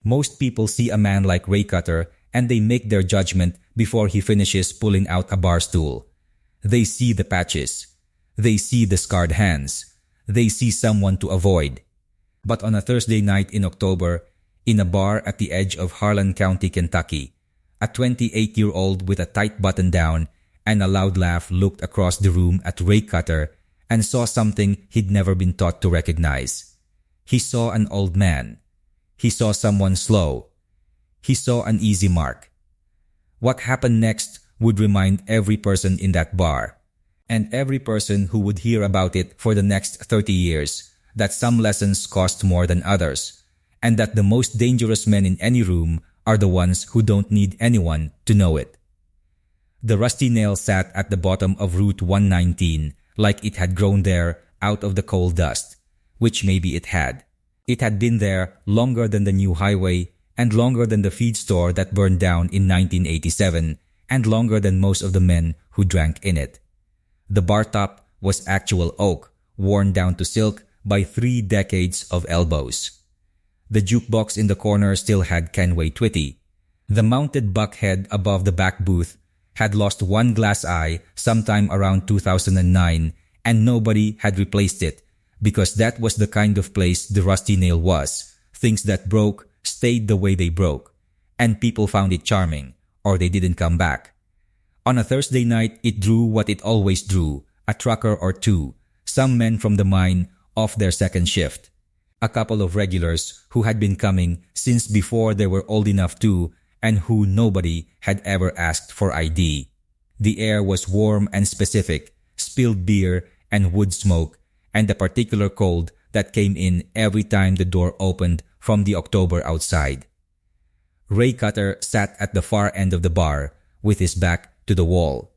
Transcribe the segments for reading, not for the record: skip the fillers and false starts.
Most people see a man like Ray Cutter and they make their judgment before he finishes pulling out a bar stool. They see the patches. They see the scarred hands. They see someone to avoid. But on a Thursday night in October, in a bar at the edge of Harlan County, Kentucky, a 28-year-old with a tight button-down and a loud laugh looked across the room at Ray Cutter and saw something he'd never been taught to recognize. He saw an old man. He saw someone slow. He saw an easy mark. What happened next would remind every person in that bar, and every person who would hear about it for the next 30 years, that some lessons cost more than others, and that the most dangerous men in any room are the ones who don't need anyone to know it. The rusty nail sat at the bottom of Route 119 like it had grown there out of the coal dust, which maybe it had. It had been there longer than the new highway and longer than the feed store that burned down in 1987 and longer than most of the men who drank in it. The bar top was actual oak, worn down to silk by 3 decades of elbows. The jukebox in the corner still had Kenway Twitty. The mounted buckhead above the back booth had lost one glass eye sometime around 2009 and nobody had replaced it because that was the kind of place the Rusty Nail was. Things that broke stayed the way they broke, and people found it charming, or they didn't come back. On a Thursday night, it drew what it always drew, a trucker or two, some men from the mine off their second shift, a couple of regulars who had been coming since before they were old enough to, and who nobody had ever asked for ID. The air was warm and specific, spilled beer and wood smoke, and the particular cold that came in every time the door opened from the October outside. Ray Cutter sat at the far end of the bar with his back to the wall.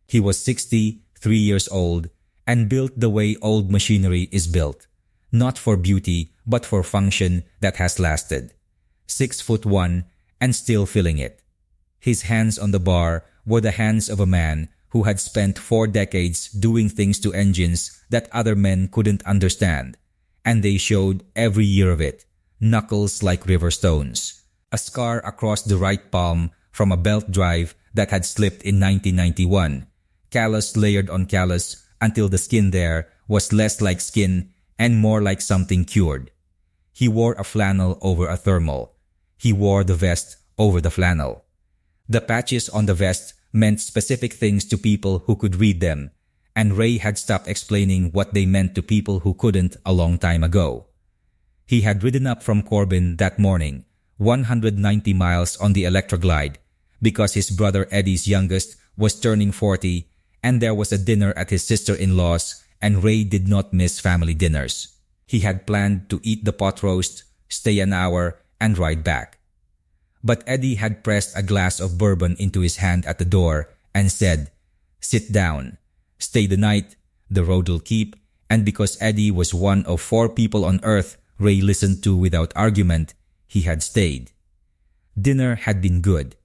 He was 63 years old and built the way old machinery is built, not for beauty but for function that has lasted. 6'1" and still feeling it. His hands on the bar were the hands of a man who had spent 4 decades doing things to engines that other men couldn't understand, and they showed every year of it, knuckles like river stones, a scar across the right palm from a belt drive that had slipped in 1991, callus layered on callus until the skin there was less like skin and more like something cured. He wore a flannel over a thermal. He wore the vest over the flannel. The patches on the vest meant specific things to people who could read them, and Ray had stopped explaining what they meant to people who couldn't a long time ago. He had ridden up from Corbin that morning, 190 miles on the Electroglide, because his brother Eddie's youngest was turning 40, and there was a dinner at his sister-in-law's, and Ray did not miss family dinners. He had planned to eat the pot roast, stay an hour, and ride back. But Eddie had pressed a glass of bourbon into his hand at the door and said, "Sit down. Stay the night. The road'll keep." And because Eddie was one of 4 people on earth Ray listened to without argument, he had stayed. Dinner had been good.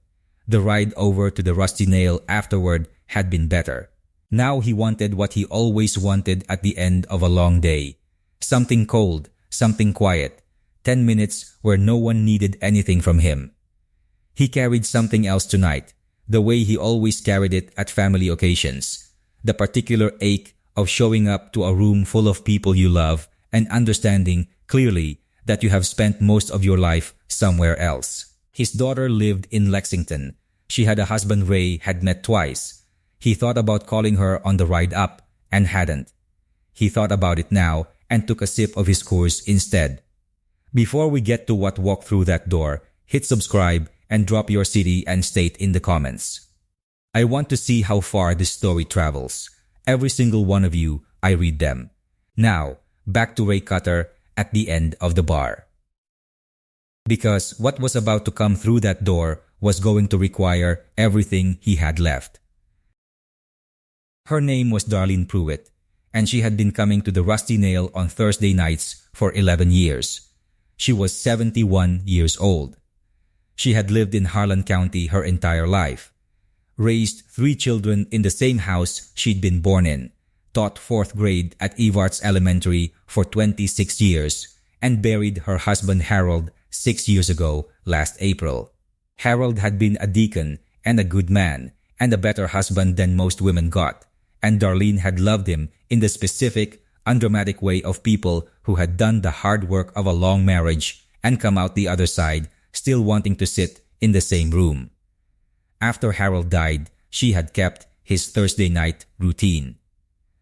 The ride over to the Rusty Nail afterward had been better. Now he wanted what he always wanted at the end of a long day. Something cold, something quiet, 10 minutes where no one needed anything from him. He carried something else tonight, the way he always carried it at family occasions. The particular ache of showing up to a room full of people you love and understanding clearly that you have spent most of your life somewhere else. His daughter lived in Lexington. She had a husband Ray had met twice. He thought about calling her on the ride up and hadn't. He thought about it now and took a sip of his Coors instead. Before we get to what walked through that door, hit subscribe and drop your city and state in the comments. I want to see how far this story travels. Every single one of you, I read them. Now, back to Ray Cutter at the end of the bar. Because what was about to come through that door was going to require everything he had left. Her name was Darlene Pruitt, and she had been coming to the Rusty Nail on Thursday nights for 11 years. She was 71 years old. She had lived in Harlan County her entire life, raised 3 children in the same house she'd been born in, taught 4th grade at Evarts Elementary for 26 years, and buried her husband Harold 6 years ago last April. Harold had been a deacon and a good man and a better husband than most women got, and Darlene had loved him in the specific, undramatic way of people who had done the hard work of a long marriage and come out the other side still wanting to sit in the same room. After Harold died, she had kept his Thursday night routine.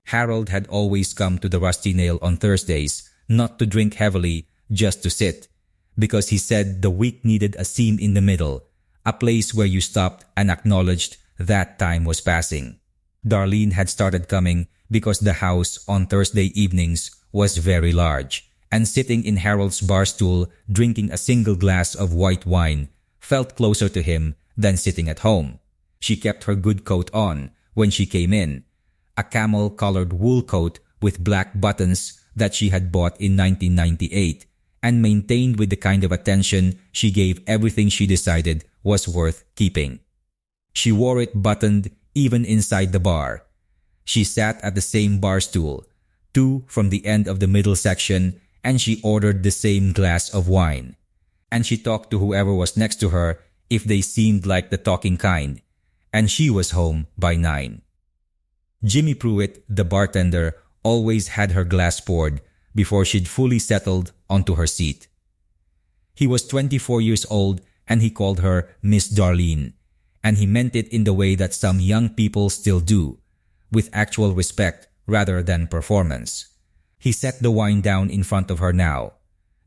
Harold had always come to the Rusty Nail on Thursdays, not to drink heavily, just to sit, because he said the week needed a scene in the middle, a place where you stopped and acknowledged that time was passing. Darlene had started coming because the house on Thursday evenings was very large, and sitting in Harold's bar stool drinking a single glass of white wine felt closer to him than sitting at home. She kept her good coat on when she came in, a camel-colored wool coat with black buttons that she had bought in 1998, and maintained with the kind of attention she gave everything she decided was worth keeping. She wore it buttoned even inside the bar. She sat at the same bar stool, 2 from the end of the middle section, and she ordered the same glass of wine. And she talked to whoever was next to her if they seemed like the talking kind, and she was home by 9. Jimmy Pruitt, the bartender, always had her glass poured before she'd fully settled onto her seat. He was 24 years old and he called her Miss Darlene, and he meant it in the way that some young people still do, with actual respect rather than performance. He set the wine down in front of her now.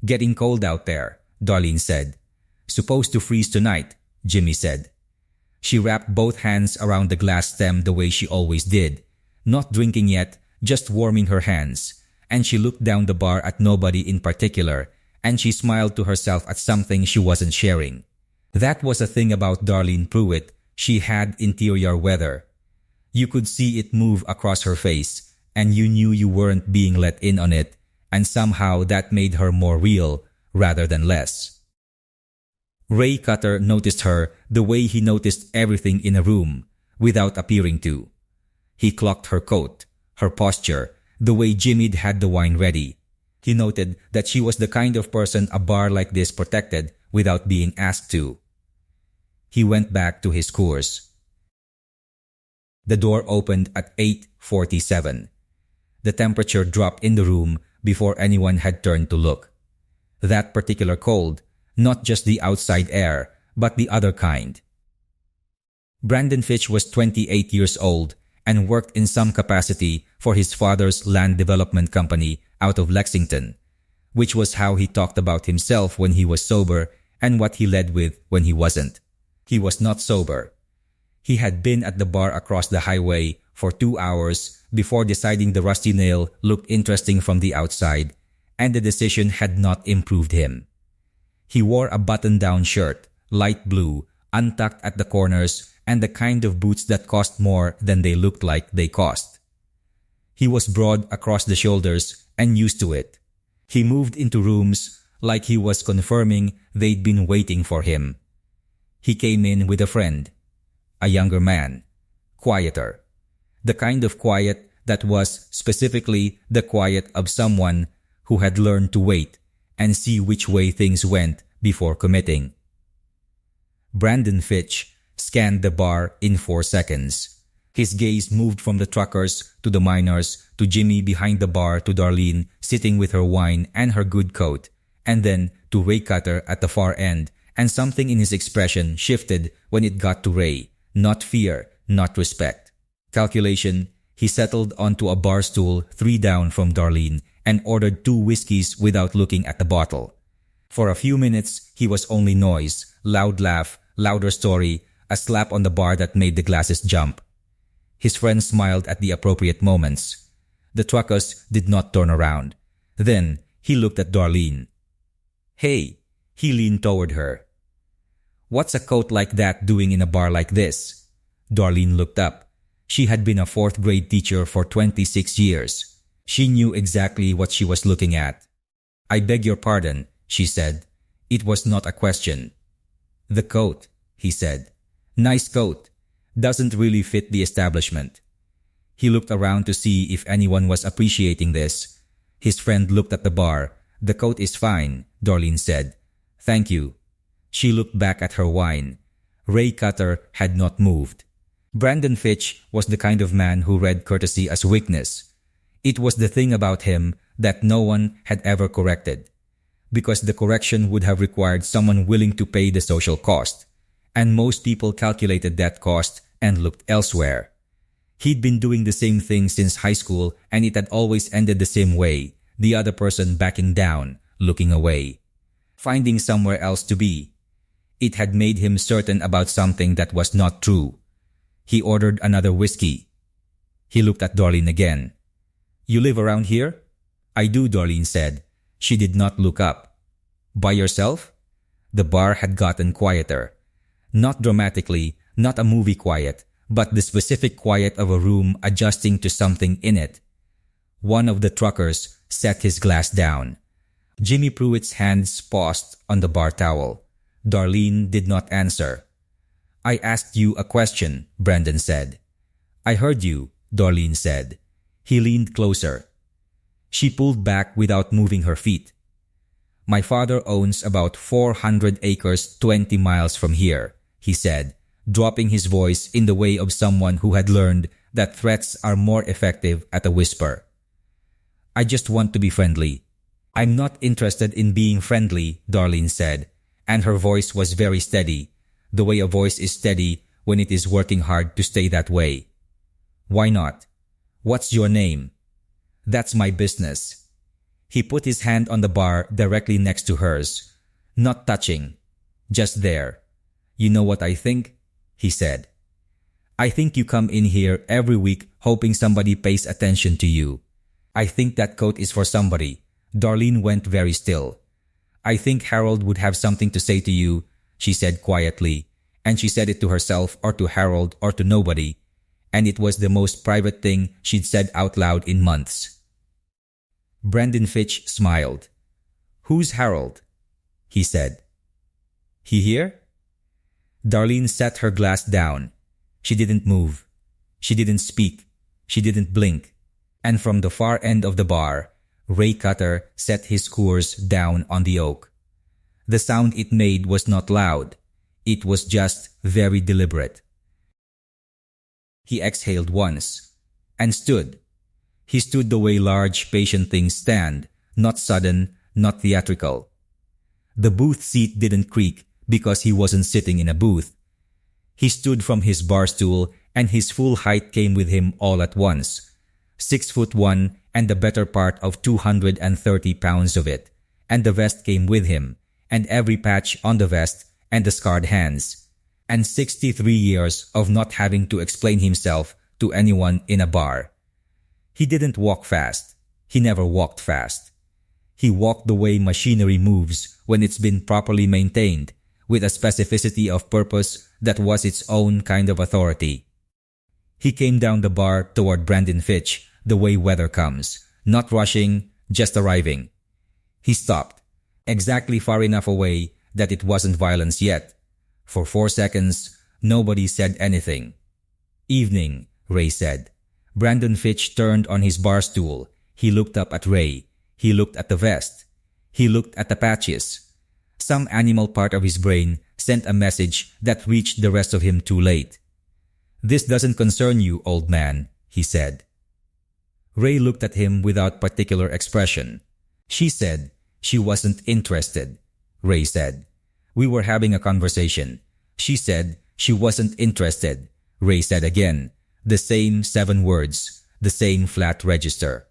"Getting cold out there," Darlene said. "Supposed to freeze tonight," Jimmy said. She wrapped both hands around the glass stem the way she always did, not drinking yet, just warming her hands, and she looked down the bar at nobody in particular, and she smiled to herself at something she wasn't sharing. That was a thing about Darlene Pruitt. She had interior weather. You could see it move across her face, and you knew you weren't being let in on it, and somehow that made her more real rather than less. Ray Cutter noticed her the way he noticed everything in a room, without appearing to. He clocked her coat, her posture, the way Jimmy'd had the wine ready. He noted that she was the kind of person a bar like this protected without being asked to. He went back to his course. The door opened at 8:47. The temperature dropped in the room before anyone had turned to look. That particular cold, not just the outside air, but the other kind. Brandon Fitch was 28 years old and worked in some capacity for his father's land development company out of Lexington, which was how he talked about himself when he was sober and what he led with when he wasn't. He was not sober. He had been at the bar across the highway for 2 hours before deciding the Rusty Nail looked interesting from the outside, and the decision had not improved him. He wore a button-down shirt, light blue, untucked at the corners, and the kind of boots that cost more than they looked like they cost. He was broad across the shoulders and used to it. He moved into rooms like he was confirming they'd been waiting for him. He came in with a friend, a younger man, quieter. The kind of quiet that was specifically the quiet of someone who had learned to wait and see which way things went before committing. Brandon Fitch scanned the bar in 4 seconds. His gaze moved from the truckers to the miners to Jimmy behind the bar to Darlene sitting with her wine and her good coat, and then to Ray Cutter at the far end, and something in his expression shifted when it got to Ray. Not fear, not respect. Calculation. He settled onto a bar stool 3 down from Darlene and ordered 2 whiskeys without looking at the bottle. For a few minutes, he was only noise, loud laugh, louder story, a slap on the bar that made the glasses jump. His friend smiled at the appropriate moments. The truckers did not turn around. Then, he looked at Darlene. "Hey," he leaned toward her. "What's a coat like that doing in a bar like this?" Darlene looked up. She had been a 4th grade teacher for 26 years. She knew exactly what she was looking at. "I beg your pardon," she said. It was not a question. "The coat," he said. "Nice coat. Doesn't really fit the establishment." He looked around to see if anyone was appreciating this. His friend looked at the bar. "The coat is fine," Darlene said. Thank you. She looked back at her wine. Ray Cutter had not moved. Brandon Fitch was the kind of man who read courtesy as weakness. It was the thing about him that no one had ever corrected, because the correction would have required someone willing to pay the social cost, and most people calculated that cost and looked elsewhere. He'd been doing the same thing since high school, and it had always ended the same way, the other person backing down, looking away, finding somewhere else to be. It had made him certain about something that was not true. He ordered another whiskey. He looked at Darlene again. You live around here? I do, Darlene said. She did not look up. By yourself? The bar had gotten quieter. Not dramatically, not a movie quiet, but the specific quiet of a room adjusting to something in it. One of the truckers set his glass down. Jimmy Pruitt's hands paused on the bar towel. Darlene did not answer. I asked you a question, Brandon said. I heard you, Darlene said. He leaned closer. She pulled back without moving her feet. My father owns about 400 acres 20 miles from here, he said, dropping his voice in the way of someone who had learned that threats are more effective at a whisper. I just want to be friendly. I'm not interested in being friendly, Darlene said, and her voice was very steady, the way a voice is steady when it is working hard to stay that way. Why not? What's your name? That's my business. He put his hand on the bar directly next to hers, not touching, just there. You know what I think? He said. I think you come in here every week hoping somebody pays attention to you. I think that coat is for somebody. Darlene went very still. I think Harold would have something to say to you, she said quietly, and she said it to herself or to Harold or to nobody, and it was the most private thing she'd said out loud in months. Brandon Fitch smiled. Who's Harold? He said. He here? Darlene set her glass down. She didn't move. She didn't speak. She didn't blink. And from the far end of the bar, Ray Cutter set his Coors down on the oak. The sound it made was not loud. It was just very deliberate. He exhaled once and stood. He stood the way large, patient things stand, not sudden, not theatrical. The booth seat didn't creak because he wasn't sitting in a booth. He stood from his bar stool and his full height came with him all at once. 6'1" and the better part of 230 pounds of it, and the vest came with him, and every patch on the vest, and the scarred hands, and 63 years of not having to explain himself to anyone in a bar. He didn't walk fast. He never walked fast. He walked the way machinery moves when it's been properly maintained, with a specificity of purpose that was its own kind of authority. He came down the bar toward Brandon Fitch the way weather comes, not rushing, just arriving. He stopped, exactly far enough away that it wasn't violence yet. For 4 seconds, nobody said anything. Evening, Ray said. Brandon Fitch turned on his bar stool. He looked up at Ray. He looked at the vest. He looked at the patches. Some animal part of his brain sent a message that reached the rest of him too late. This doesn't concern you, old man, he said. Ray looked at him without particular expression. She said she wasn't interested. Ray said. We were having a conversation. She said she wasn't interested. Ray said again. The same 7 words, the same flat register.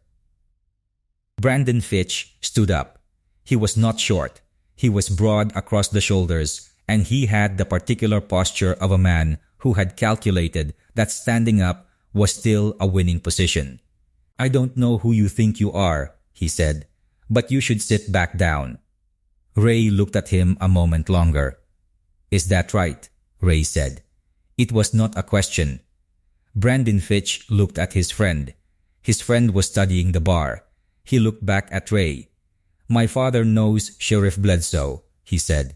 Brandon Fitch stood up. He was not short. He was broad across the shoulders, and he had the particular posture of a man who had calculated that standing up was still a winning position. I don't know who you think you are, he said, but you should sit back down. Ray looked at him a moment longer. Is that right? Ray said. It was not a question. Brandon Fitch looked at his friend. His friend was studying the bar. He looked back at Ray. My father knows Sheriff Bledsoe, he said.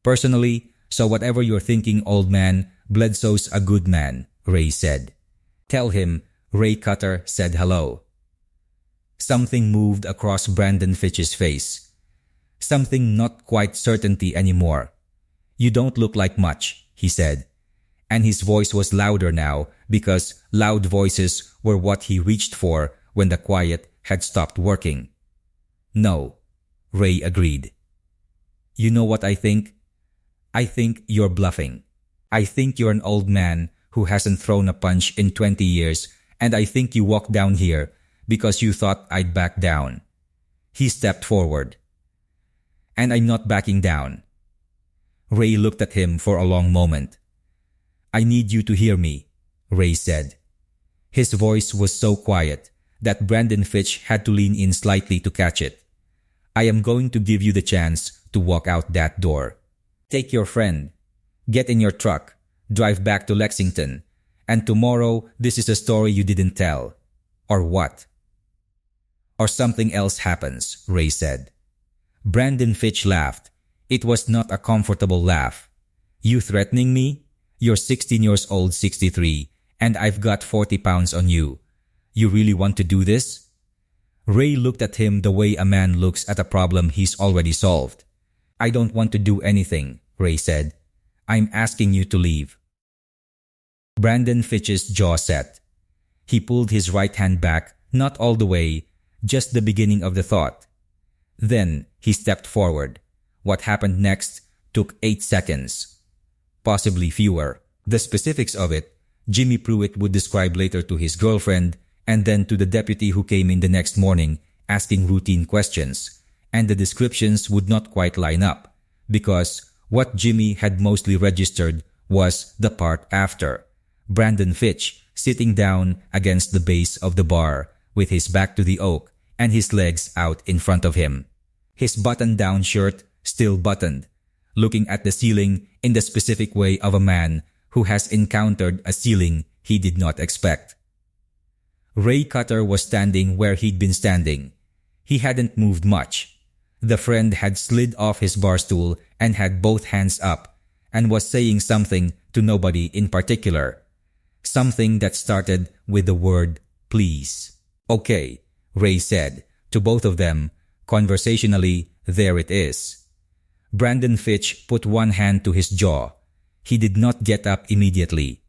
Personally, so whatever you're thinking, old man, Bledsoe's a good man, Ray said. Tell him, Ray Cutter said hello. Something moved across Brandon Fitch's face. Something not quite certainty anymore. "You don't look like much," he said. And his voice was louder now because loud voices were what he reached for when the quiet had stopped working. "No," Ray agreed. "You know what I think? I think you're bluffing. I think you're an old man who hasn't thrown a punch in 20 years, and I think you walked down here because you thought I'd back down." He stepped forward. "And I'm not backing down." Ray looked at him for a long moment. "I need you to hear me," Ray said. His voice was so quiet that Brandon Fitch had to lean in slightly to catch it. "I am going to give you the chance to walk out that door. Take your friend, get in your truck, drive back to Lexington, and tomorrow this is a story you didn't tell. Or what?" "Or something else happens," Ray said. Brandon Fitch laughed. It was not a comfortable laugh. "You threatening me? You're 16 years old, 63, and I've got 40 pounds on you. You really want to do this?" Ray looked at him the way a man looks at a problem he's already solved. "I don't want to do anything," Ray said. "I'm asking you to leave." Brandon Fitch's jaw set. He pulled his right hand back, not all the way, just the beginning of the thought. Then he stepped forward. What happened next took 8 seconds. Possibly fewer. The specifics of it, Jimmy Pruitt would describe later to his girlfriend and then to the deputy who came in the next morning asking routine questions, and the descriptions would not quite line up because what Jimmy had mostly registered was the part after. Brandon Fitch sitting down against the base of the bar with his back to the oak and his legs out in front of him. His button-down shirt still buttoned, looking at the ceiling in the specific way of a man who has encountered a ceiling he did not expect. Ray Cutter was standing where he'd been standing. He hadn't moved much. The friend had slid off his bar stool and had both hands up and was saying something to nobody in particular. Something that started with the word please. "Okay," Ray said to both of them, conversationally, "there it is." Brandon Fitch put one hand to his jaw. He did not get up immediately.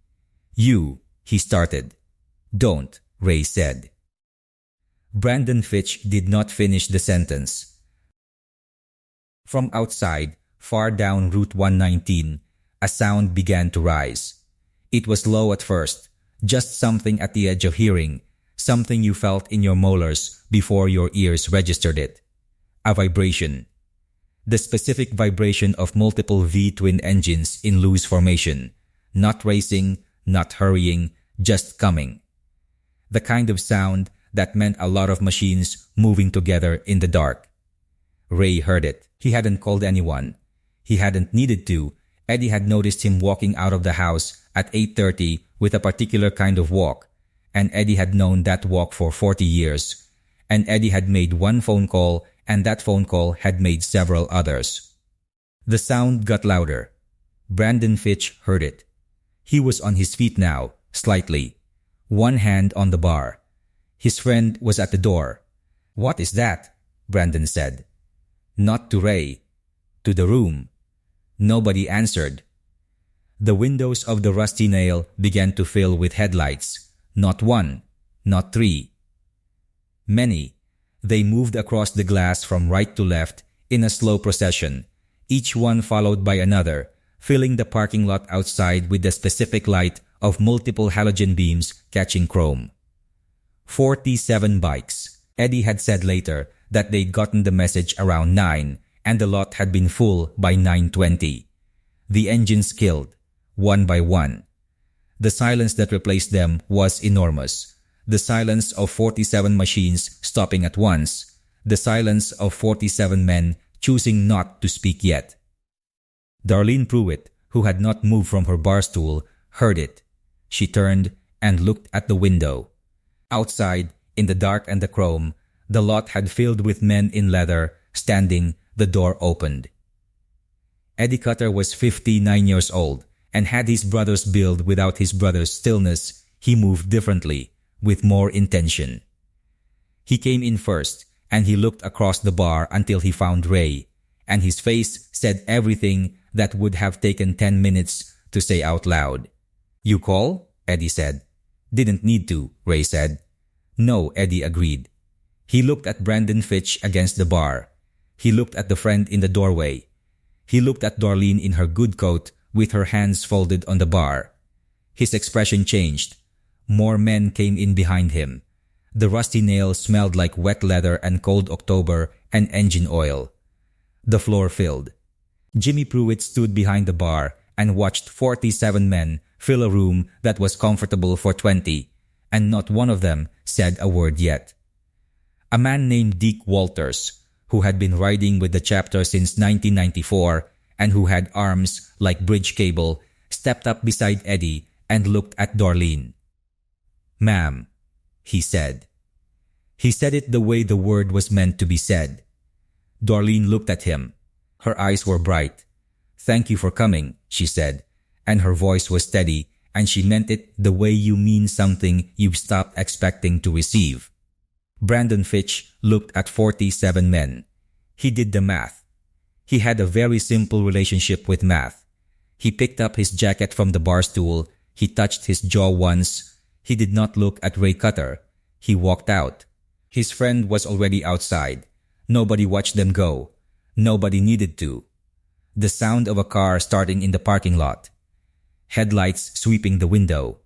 "You," he started. "Don't," Ray said. Brandon Fitch did not finish the sentence. From outside, far down Route 119, a sound began to rise. It was low at first, just something at the edge of hearing, something you felt in your molars before your ears registered it. A vibration. The specific vibration of multiple V-twin engines in loose formation, not racing, not hurrying, just coming. The kind of sound that meant a lot of machines moving together in the dark. Ray heard it. He hadn't called anyone. He hadn't needed to. Eddie had noticed him walking out of the house at 8:30 with a particular kind of walk, and Eddie had known that walk for 40 years. And Eddie had made one phone call, and that phone call had made several others. The sound got louder. Brandon Fitch heard it. He was on his feet now, slightly. One hand on the bar. His friend was at the door. "What is that?" Brandon said. Not to Ray. To the room. Nobody answered. The windows of the Rusty Nail began to fill with headlights. Not one. Not three. Many. They moved across the glass from right to left in a slow procession, each one followed by another, filling the parking lot outside with the specific light of multiple halogen beams catching chrome. 47 bikes. Eddie had said later that they'd gotten the message around 9 and the lot had been full by 9:20. The engines killed, one by one. The silence that replaced them was enormous. The silence of 47 machines stopping at once. The silence of 47 men choosing not to speak yet. Darlene Pruitt, who had not moved from her bar stool, heard it. She turned and looked at the window. Outside, in the dark and the chrome, the lot had filled with men in leather, standing, the door opened. Eddie Cutter was 59 years old, and had his brother's build without his brother's stillness, he moved differently, with more intention. He came in first, and he looked across the bar until he found Ray. and his face said everything that would have taken 10 minutes to say out loud. "You call?" Eddie said. "Didn't need to," Ray said. "No," Eddie agreed. He looked at Brandon Fitch against the bar. He looked at the friend in the doorway. He looked at Darlene in her good coat with her hands folded on the bar. His expression changed. More men came in behind him. The Rusty Nail smelled like wet leather and cold October and engine oil. The floor filled. Jimmy Pruitt stood behind the bar and watched 47 men fill a room that was comfortable for 20, and not one of them said a word yet. A man named Deke Walters, who had been riding with the chapter since 1994 and who had arms like bridge cable, stepped up beside Eddie and looked at Darlene. "Ma'am," he said. He said it the way the word was meant to be said. Darlene looked at him. Her eyes were bright. "Thank you for coming," she said, and her voice was steady, and she meant it the way you mean something you've stopped expecting to receive. Brandon Fitch looked at 47 men. He did the math. He had a very simple relationship with math. He picked up his jacket from the bar stool. He touched his jaw once. He did not look at Ray Cutter. He walked out. His friend was already outside. Nobody watched them go. Nobody needed to. The sound of a car starting in the parking lot. Headlights sweeping the window.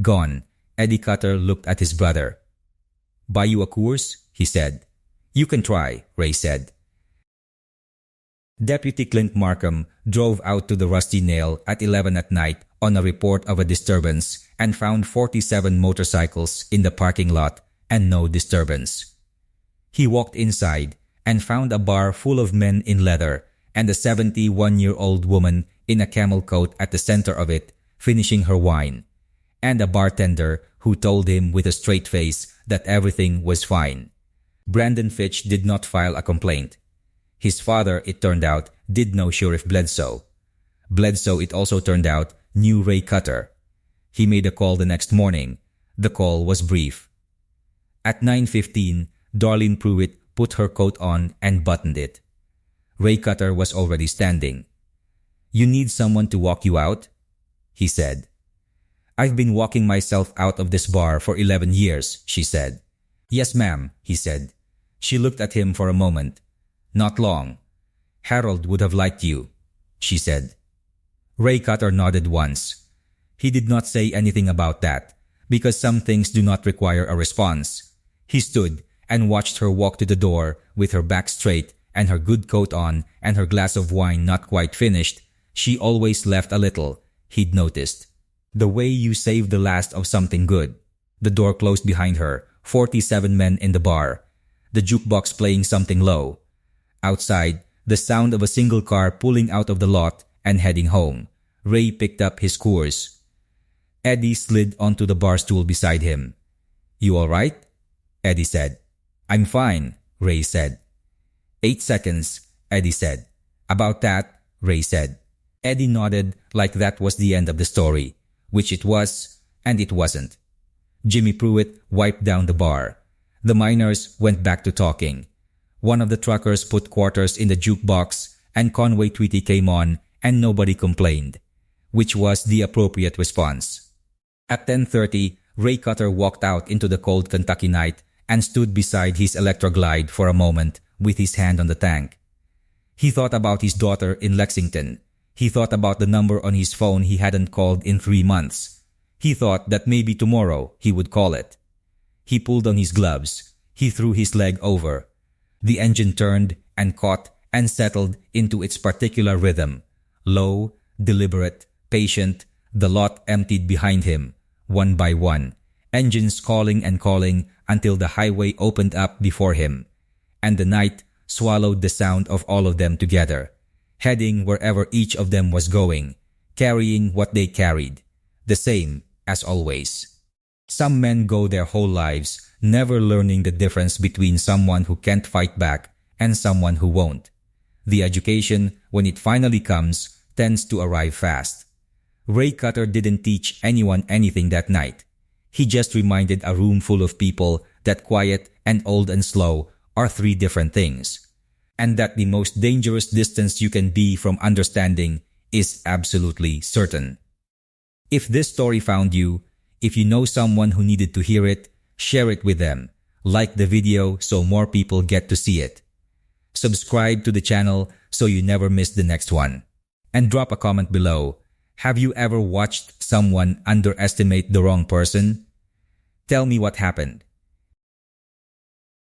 Gone. Eddie Cutter looked at his brother. "Buy you a Coors?" he said. "You can try," Ray said. Deputy Clint Markham drove out to the Rusty Nail at 11 at night on a report of a disturbance and found 47 motorcycles in the parking lot and no disturbance. He walked inside and found a bar full of men in leather and a 71-year-old woman in a camel coat at the center of it, finishing her wine, and a bartender who told him with a straight face that everything was fine. Brandon Fitch did not file a complaint. His father, it turned out, did know Sheriff Bledsoe. Bledsoe, it also turned out, knew Ray Cutter. He made a call the next morning. The call was brief. At 9:15, Darlene Pruitt put her coat on and buttoned it. Ray Cutter was already standing. "You need someone to walk you out?" he said. "I've been walking myself out of this bar for 11 years, she said. "Yes, ma'am," he said. She looked at him for a moment. "Not long. Harold would have liked you," she said. Ray Cutter nodded once. He did not say anything about that, because some things do not require a response. He stood and watched her walk to the door with her back straight and her good coat on and her glass of wine not quite finished. She always left a little, he'd noticed. The way you save the last of something good. The door closed behind her, 47 men in the bar. The jukebox playing something low. Outside, the sound of a single car pulling out of the lot and heading home. Ray picked up his Coors. Eddie slid onto the bar stool beside him. "You all right?" Eddie said. "I'm fine," Ray said. 8 seconds, Eddie said. "About that," Ray said. Eddie nodded like that was the end of the story, which it was, and it wasn't. Jimmy Pruitt wiped down the bar. The miners went back to talking. One of the truckers put quarters in the jukebox, and Conway Twitty came on, and nobody complained, which was the appropriate response. At 10:30, Ray Cutter walked out into the cold Kentucky night and stood beside his Electroglide for a moment with his hand on the tank. He thought about his daughter in Lexington. He thought about the number on his phone he hadn't called in 3 months. He thought that maybe tomorrow he would call it. He pulled on his gloves. He threw his leg over. The engine turned and caught and settled into its particular rhythm. Low, deliberate, patient, the lot emptied behind him, one by one, engines calling and calling until the highway opened up before him, and the night swallowed the sound of all of them together, heading wherever each of them was going, carrying what they carried, the same as always. Some men go their whole lives never learning the difference between someone who can't fight back and someone who won't. The education, when it finally comes, tends to arrive fast. Ray Cutter didn't teach anyone anything that night. He just reminded a room full of people that quiet and old and slow are 3 different things. and that the most dangerous distance you can be from understanding is absolutely certain. If this story found you, if you know someone who needed to hear it, share it with them. Like the video so more people get to see it. Subscribe to the channel so you never miss the next one. And drop a comment below. Have you ever watched someone underestimate the wrong person? Tell me what happened.